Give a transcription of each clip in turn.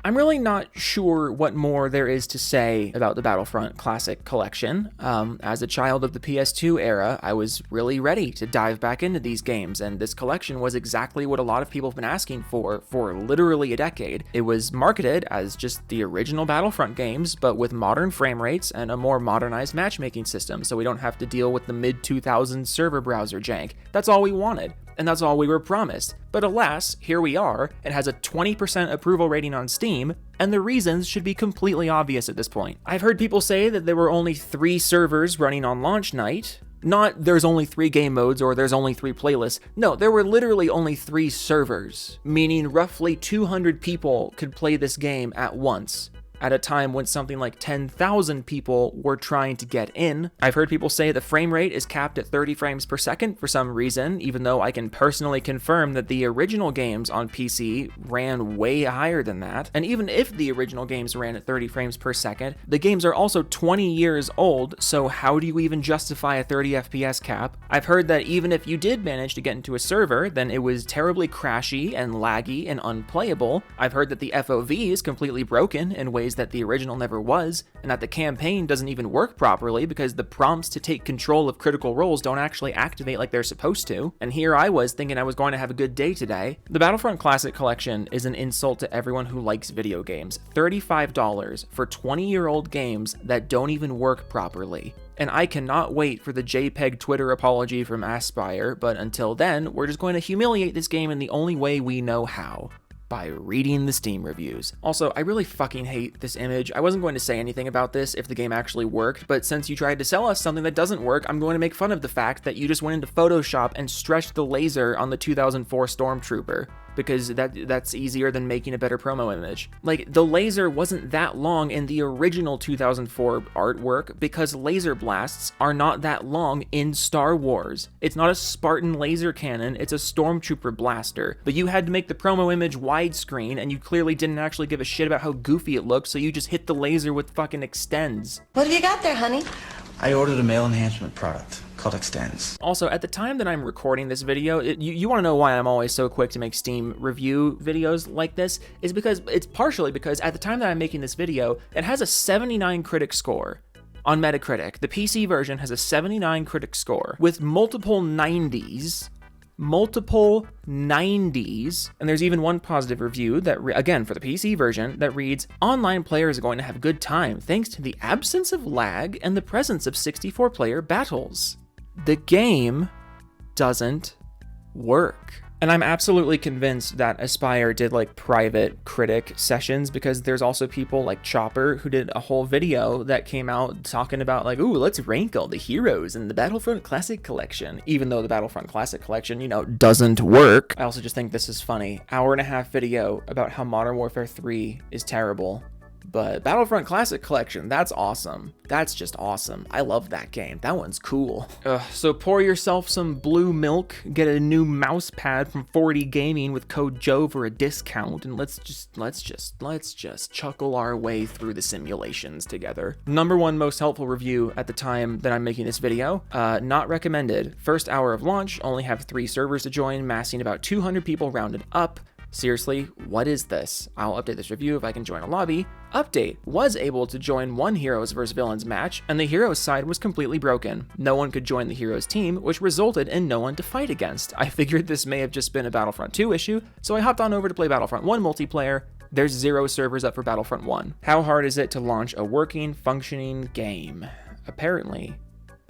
I'm really not sure what more there is to say about the Battlefront Classic Collection. As a child of the PS2 era, I was really ready to dive back into these games, and this collection was exactly what a lot of people have been asking for literally a decade. It was marketed as just the original Battlefront games, but with modern frame rates and a more modernized matchmaking system, so we don't have to deal with the mid-2000s server browser jank. That's all we wanted. And that's all we were promised. But alas, here we are. It has a 20% approval rating on Steam, and the reasons should be completely obvious at this point. I've heard people say that there were only 3 servers running on launch night. Not there's only 3 game modes or there's only 3 playlists. No, there were literally only 3 servers, meaning roughly 200 people could play this game at once, at a time when something like 10,000 people were trying to get in. I've heard people say the frame rate is capped at 30 frames per second for some reason, even though I can personally confirm that the original games on PC ran way higher than that. And even if the original games ran at 30 frames per second, the games are also 20 years old, so how do you even justify a 30 FPS cap? I've heard that even if you did manage to get into a server, then it was terribly crashy and laggy and unplayable. I've heard that the FOV is completely broken in ways that the original never was, and that the campaign doesn't even work properly because the prompts to take control of critical roles don't actually activate like they're supposed to. And here I was thinking I was going to have a good day today. The Battlefront Classic Collection is an insult to everyone who likes video games. $35 for 20-year-old games that don't even work properly. And I cannot wait for the JPEG Twitter apology from Aspire, but until then, we're just going to humiliate this game in the only way we know how: by reading the Steam reviews. Also, I really fucking hate this image. I wasn't going to say anything about this if the game actually worked, but since you tried to sell us something that doesn't work, I'm going to make fun of the fact that you just went into Photoshop and stretched the laser on the 2004 Stormtrooper, because that's easier than making a better promo image. Like, the laser wasn't that long in the original 2004 artwork because laser blasts are not that long in Star Wars. It's not a Spartan laser cannon, it's a Stormtrooper blaster. But you had to make the promo image widescreen, and you clearly didn't actually give a shit about how goofy it looked, so you just hit the laser with fucking extends. What have you got there, honey? I ordered a male enhancement product called Extends. Also, at the time that I'm recording this video, you want to know why I'm always so quick to make Steam review videos like this, is because it's partially because at the time that I'm making this video, it has a 79 critic score on Metacritic. The PC version has a 79 critic score with multiple 90s, and there's even one positive review that, again, for the PC version, that reads, "Online players are going to have a good time thanks to the absence of lag and the presence of 64-player battles." The game doesn't work. And I'm absolutely convinced that Aspire did like private critic sessions, because there's also people like Chopper who did a whole video that came out talking about like, ooh, let's rank all the heroes in the Battlefront Classic Collection, even though the Battlefront Classic Collection, doesn't work. I also just think this is funny. Hour-and-a-half video about how Modern Warfare 3 is terrible. But Battlefront Classic Collection, that's awesome. That's just awesome. I love that game. That one's cool. So pour yourself some blue milk, get a new mouse pad from 40 Gaming with code Joe for a discount, and let's just chuckle our way through the simulations together. Number 1 most helpful review at the time that I'm making this video, not recommended. First hour of launch, only have 3 servers to join, massing about 200 people rounded up. Seriously, what is this? I'll update this review if I can join a lobby. Update: was able to join one heroes vs villains match, and the heroes side was completely broken. No one could join the heroes team, which resulted in no one to fight against. I figured this may have just been a Battlefront 2 issue, so I hopped on over to play Battlefront 1 multiplayer. There's 0 servers up for Battlefront 1. How hard is it to launch a working, functioning game? Apparently,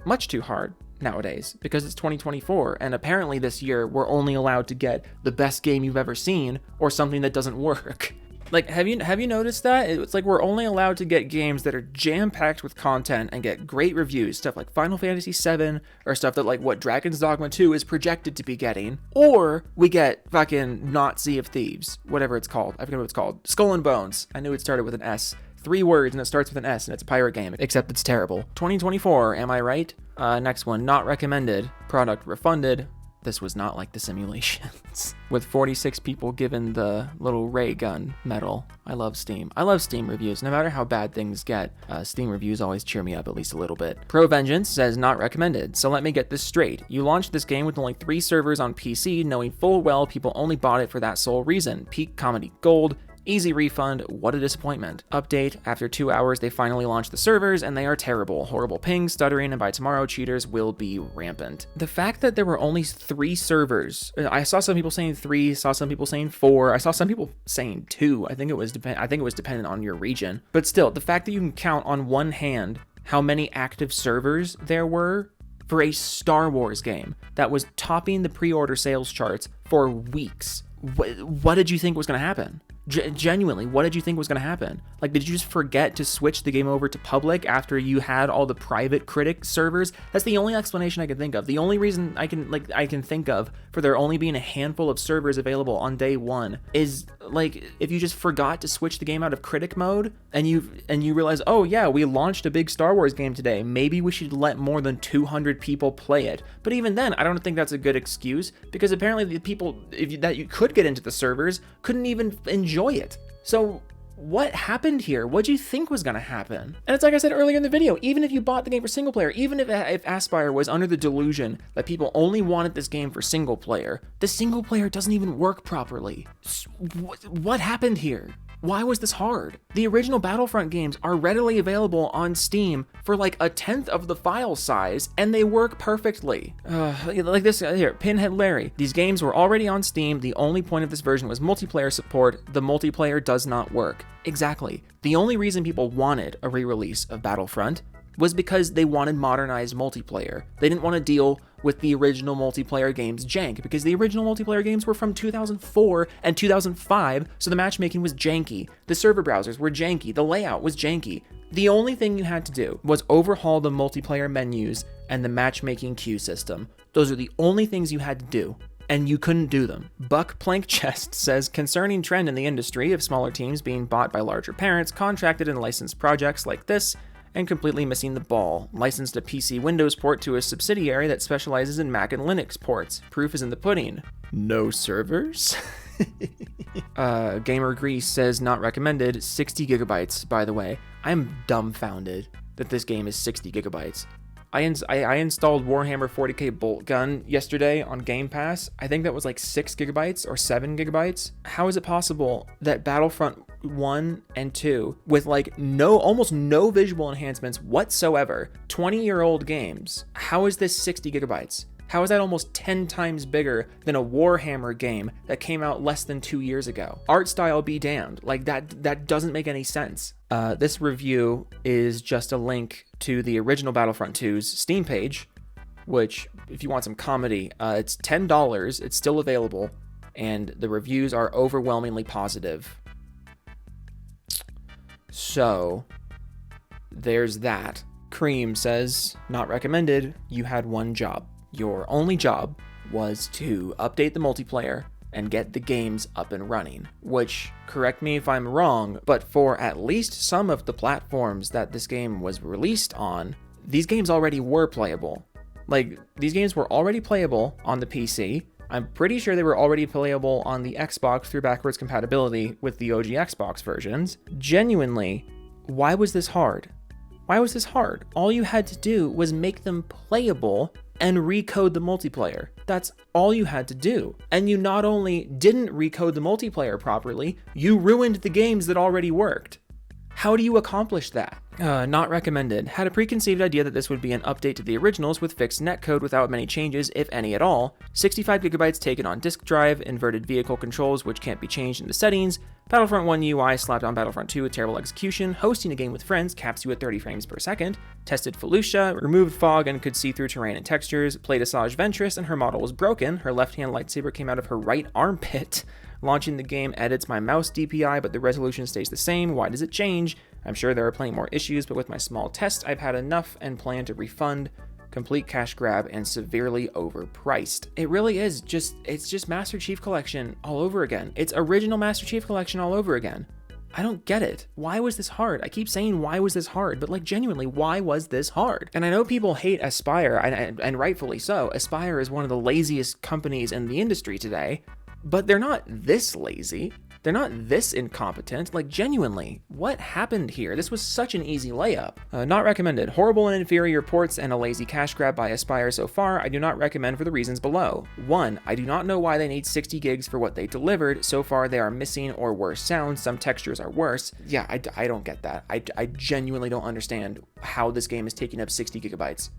much too hard nowadays, because it's 2024, and apparently this year we're only allowed to get the best game you've ever seen or something that doesn't work. Like, have you noticed that? It's like we're only allowed to get games that are jam-packed with content and get great reviews, stuff like Final Fantasy VII, or stuff that like what Dragon's Dogma 2 is projected to be getting, or we get fucking not Sea of Thieves, whatever it's called. I forget what it's called. Skull and Bones. I knew it started with an S. 3 words and it starts with an S, and it's a pirate game, except it's terrible. 2024, am I right? Next one, not recommended, product refunded. This was not like the simulations. With 46 people given the little ray gun medal. I love Steam. I love Steam reviews. No matter how bad things get, Steam reviews always cheer me up at least a little bit. Pro Vengeance says not recommended. So let me get this straight. You launched this game with only 3 servers on PC, knowing full well people only bought it for that sole reason. Peak comedy gold. Easy refund, what a disappointment. Update, after 2 hours they finally launched the servers and they are terrible. Horrible ping, stuttering, and by tomorrow cheaters will be rampant. The fact that there were only 3 servers, I saw some people saying 3, saw some people saying 4, I saw some people saying 2. I think it was dependent on your region. But still, the fact that you can count on one hand how many active servers there were for a Star Wars game that was topping the pre-order sales charts for weeks. What did you think was going to happen? Genuinely, what did you think was going to happen? Like, did you just forget to switch the game over to public after you had all the private critic servers? That's the only explanation I can think of. The only reason I can think of for there only being a handful of servers available on day one is like if you just forgot to switch the game out of critic mode and you realize, oh yeah, we launched a big Star Wars game today. Maybe we should let more than 200 people play it. But even then, I don't think that's a good excuse because apparently the people that you could get into the servers couldn't even enjoy it. So what happened here? What do you think was going to happen? And it's like I said earlier in the video, even if you bought the game for single player, even if Aspyr was under the delusion that people only wanted this game for single player, the single player doesn't even work properly. What happened here? Why was this hard? The original Battlefront games are readily available on Steam for like 1/10 of the file size, and they work perfectly. Like this here, Pinhead Larry. These games were already on Steam. The only point of this version was multiplayer support. The multiplayer does not work. Exactly. The only reason people wanted a re-release of Battlefront was because they wanted modernized multiplayer. They didn't want to deal with the original multiplayer games jank, because the original multiplayer games were from 2004 and 2005, so the matchmaking was janky. The server browsers were janky. The layout was janky. The only thing you had to do was overhaul the multiplayer menus and the matchmaking queue system. Those are the only things you had to do, and you couldn't do them. Buck Plank Chest says, concerning trend in the industry of smaller teams being bought by larger parents, contracted and licensed projects like this, and completely missing the ball. Licensed a PC Windows port to a subsidiary that specializes in Mac and Linux ports. Proof is in the pudding. No servers? Gamer Grease says, not recommended. 60 gigabytes, by the way. I'm dumbfounded that this game is 60 gigabytes. I installed Warhammer 40k Bolt Gun yesterday on Game Pass. I think that was like 6 gigabytes or 7 gigabytes. How is it possible that Battlefront 1 and 2, with like almost no visual enhancements whatsoever, 20-year-old games, how is this 60 gigabytes? How is that almost 10 times bigger than a Warhammer game that came out less than 2 years ago? Art style be damned. Like that doesn't make any sense. This review is just a link to the original Battlefront 2's Steam page, which, if you want some comedy, it's $10. It's still available, and the reviews are overwhelmingly positive. So, there's that. Cream says, not recommended. You had one job. Your only job was to update the multiplayer and get the games up and running, which, correct me if I'm wrong, but for at least some of the platforms that this game was released on, these games already were playable. Like, these games were already playable on the PC. I'm pretty sure they were already playable on the Xbox through backwards compatibility with the OG Xbox versions. Genuinely, why was this hard? Why was this hard? All you had to do was make them playable and recode the multiplayer. That's all you had to do. And you not only didn't recode the multiplayer properly, you ruined the games that already worked. How do you accomplish that? Not recommended. Had a preconceived idea that this would be an update to the originals with fixed netcode without many changes, if any at all. 65 gigabytes taken on disk drive, inverted vehicle controls which can't be changed in the settings, Battlefront 1 UI slapped on Battlefront 2 with terrible execution, hosting a game with friends caps you at 30 frames per second, tested Felucia, removed fog and could see through terrain and textures, played Asajj Ventress and her model was broken, her left-hand lightsaber came out of her right armpit. Launching the game edits my mouse DPI, but the resolution stays the same. Why does it change? I'm sure there are plenty more issues, but with my small test, I've had enough and plan to refund. Complete cash grab and severely overpriced. It really is it's just Master Chief Collection all over again. It's original Master Chief Collection all over again. I don't get it. Why was this hard? I keep saying, why was this hard? But like, genuinely, why was this hard? And I know people hate Aspyr, and rightfully so. Aspyr is one of the laziest companies in the industry today. But they're not this lazy. They're not this incompetent. Like, genuinely, what happened here? This was such an easy layup. Not recommended. Horrible and inferior ports and a lazy cash grab by Aspyr so far. I do not recommend for the reasons below. 1. I do not know why they need 60 gigs for what they delivered. So far, they are missing or worse sounds. Some textures are worse. Yeah, I don't get that. I genuinely don't understand how this game is taking up 60 gigabytes.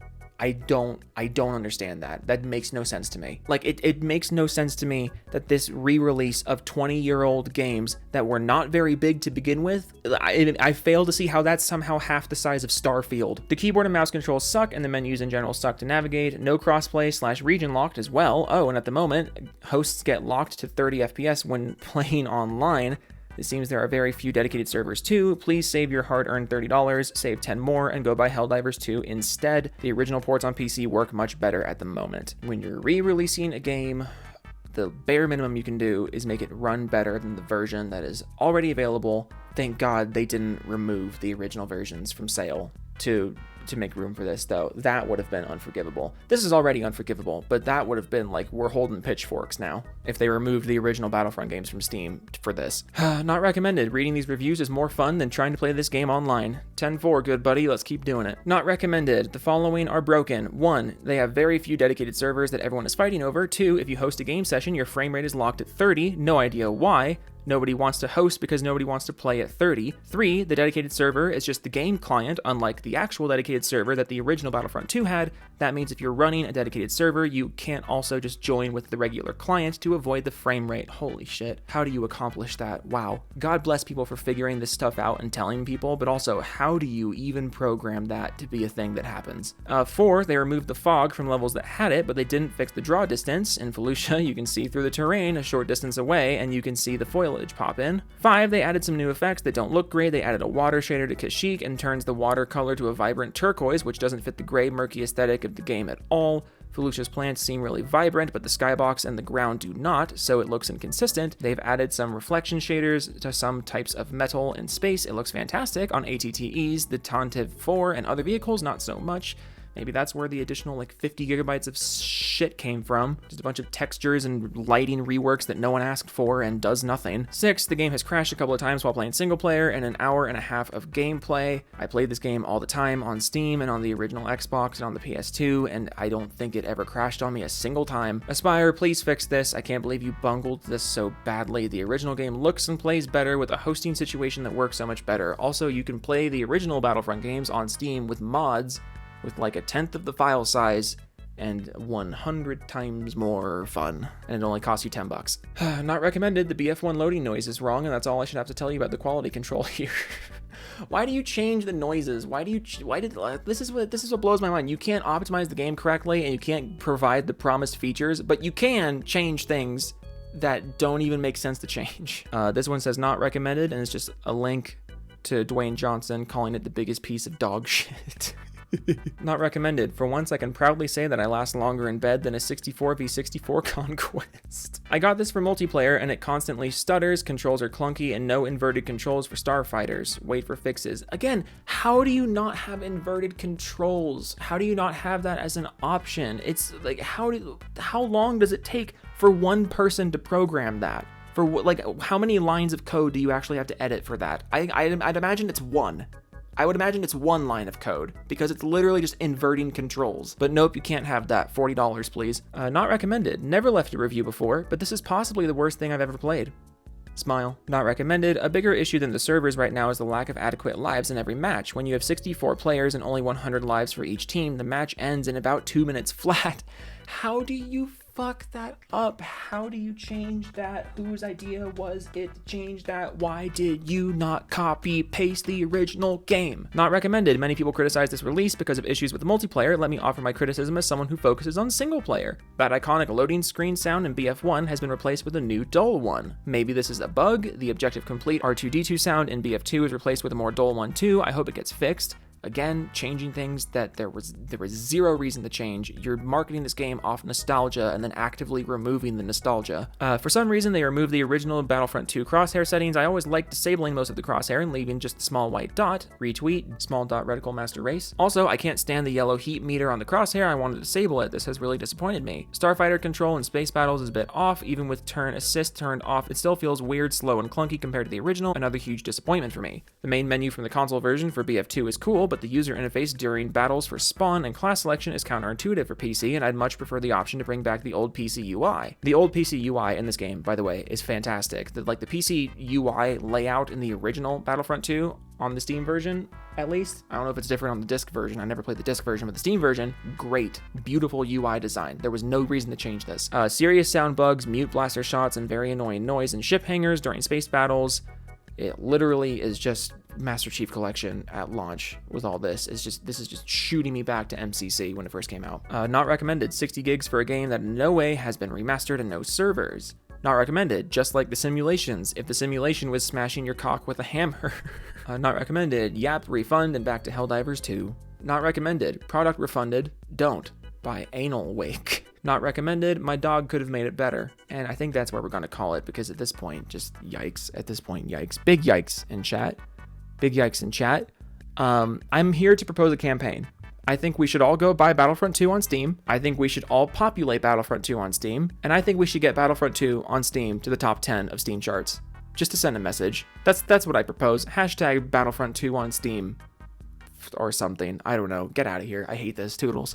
I don't understand that. That makes no sense to me. Like, it makes no sense to me that this re-release of 20-year-old games that were not very big to begin with, I fail to see how that's somehow half the size of Starfield. The keyboard and mouse controls suck, and the menus in general suck to navigate. No crossplay / region locked as well. Oh, and at the moment, hosts get locked to 30 FPS when playing online. It seems there are very few dedicated servers too. Please save your hard-earned $30, save 10 more, and go buy Helldivers 2 instead. The original ports on PC work much better at the moment. When you're re-releasing a game, the bare minimum you can do is make it run better than the version that is already available. Thank God they didn't remove the original versions from sale to make room for this, though. That would have been unforgivable. This is already unforgivable, but that would have been like, we're holding pitchforks now if they removed the original Battlefront games from Steam for this. Not recommended. Reading these reviews is more fun than trying to play this game online. 10-4, good buddy, let's keep doing it. Not recommended. The following are broken. 1. They have very few dedicated servers that everyone is fighting over. 2. If you host a game session, your frame rate is locked at 30. No idea why. Nobody wants to host because nobody wants to play at 30. 3. The dedicated server is just the game client, unlike the actual dedicated server that the original Battlefront 2 had. That means if you're running a dedicated server, you can't also just join with the regular client to avoid the frame rate. Holy shit. How do you accomplish that? Wow. God bless people for figuring this stuff out and telling people, but also, how do you even program that to be a thing that happens? 4. They removed the fog from levels that had it, but they didn't fix the draw distance. In Felucia, you can see through the terrain a short distance away, and you can see the foliage pop in. 5. They added some new effects that don't look great. They added a water shader to Kashyyyk and turns the water color to a vibrant turquoise, which doesn't fit the gray, murky aesthetic of the game at all. Felucia's plants seem really vibrant, but the skybox and the ground do not, so it looks inconsistent. They've added some reflection shaders to some types of metal in space. It looks fantastic on ATTEs, the Tantive 4, and other vehicles, not so much. Maybe that's where the additional like 50 gigabytes of shit came from. Just a bunch of textures and lighting reworks that no one asked for and does nothing. 6, the game has crashed a couple of times while playing single player and an hour and a half of gameplay. I played this game all the time on Steam and on the original Xbox and on the PS2, and I don't think it ever crashed on me a single time. Aspyr, please fix this. I can't believe you bungled this so badly. The original game looks and plays better with a hosting situation that works so much better. Also, you can play the original Battlefront games on Steam with mods with like 1/10 of the file size and 100 times more fun, and it only costs you $10. Not recommended. The BF1 loading noise is wrong, and that's all I should have to tell you about the quality control here. Why do you change the noises? This is what blows my mind. You can't optimize the game correctly, and you can't provide the promised features, but you can change things that don't even make sense to change. This one says not recommended, and it's just a link to Dwayne Johnson calling it the biggest piece of dog shit. Not recommended. For once, I can proudly say that I last longer in bed than a 64v64 conquest. I got this for multiplayer, and it constantly stutters, controls are clunky, and no inverted controls for starfighters. Wait for fixes. Again, how do you not have inverted controls? How do you not have that as an option? It's like, how long does it take for one person to program that? For like, how many lines of code do you actually have to edit for that? I'd imagine it's one. I would imagine it's one line of code, because it's literally just inverting controls. But nope, you can't have that. $40, please. Not recommended. Never left a review before, but this is possibly the worst thing I've ever played. Smile. Not recommended. A bigger issue than the servers right now is the lack of adequate lives in every match. When you have 64 players and only 100 lives for each team, the match ends in about 2 minutes flat. How do you fuck that up? How do you change that? Whose idea was it to change that? Why did you not copy paste the original game? Not recommended. Many people criticize this release because of issues with the multiplayer. Let me offer my criticism as someone who focuses on single player. That iconic loading screen sound in BF1 has been replaced with a new dull one. Maybe this is a bug. The objective complete R2-D2 sound in BF2 is replaced with a more dull one too. I hope it gets fixed. Again, changing things that there was zero reason to change. You're marketing this game off nostalgia and then actively removing the nostalgia. For some reason, they removed the original Battlefront 2 crosshair settings. I always liked disabling most of the crosshair and leaving just the small white dot. Retweet, small dot reticle master race. Also, I can't stand the yellow heat meter on the crosshair. I want to disable it. This has really disappointed me. Starfighter control in space battles is a bit off. Even with turn assist turned off, it still feels weird, slow, and clunky compared to the original. Another huge disappointment for me. The main menu from the console version for BF2 is cool, but the user interface during battles for spawn and class selection is counterintuitive for PC, and I'd much prefer the option to bring back the old PC UI. The old PC UI in this game, by the way, is fantastic. The PC UI layout in the original Battlefront 2 on the Steam version, at least. I don't know if it's different on the disc version. I never played the disc version, but the Steam version, great, beautiful UI design. There was no reason to change this. Serious sound bugs, mute blaster shots, and very annoying noise in ship hangars during space battles. It literally is just Master Chief Collection at launch with all this. This is just shooting me back to MCC when it first came out. Not recommended. 60 gigs for a game that in no way has been remastered and no servers. Not recommended, just like the simulations, if the simulation was smashing your cock with a hammer. Not recommended. Yap, refund, and back to Helldivers 2. Not recommended. Product refunded. Don't buy Anal Wake. Not recommended. My dog could have made it better. And I think that's where we're going to call it, because at this point, just yikes. At this point, yikes. Big yikes in chat. Big yikes in chat. I'm here to propose a campaign. I think we should all go buy Battlefront 2 on Steam. I think we should all populate Battlefront 2 on Steam. And I think we should get Battlefront 2 on Steam to the top 10 of Steam charts. Just to send a message. That's what I propose. Hashtag Battlefront 2 on Steam. Or something. I don't know. Get out of here. I hate this. Toodles.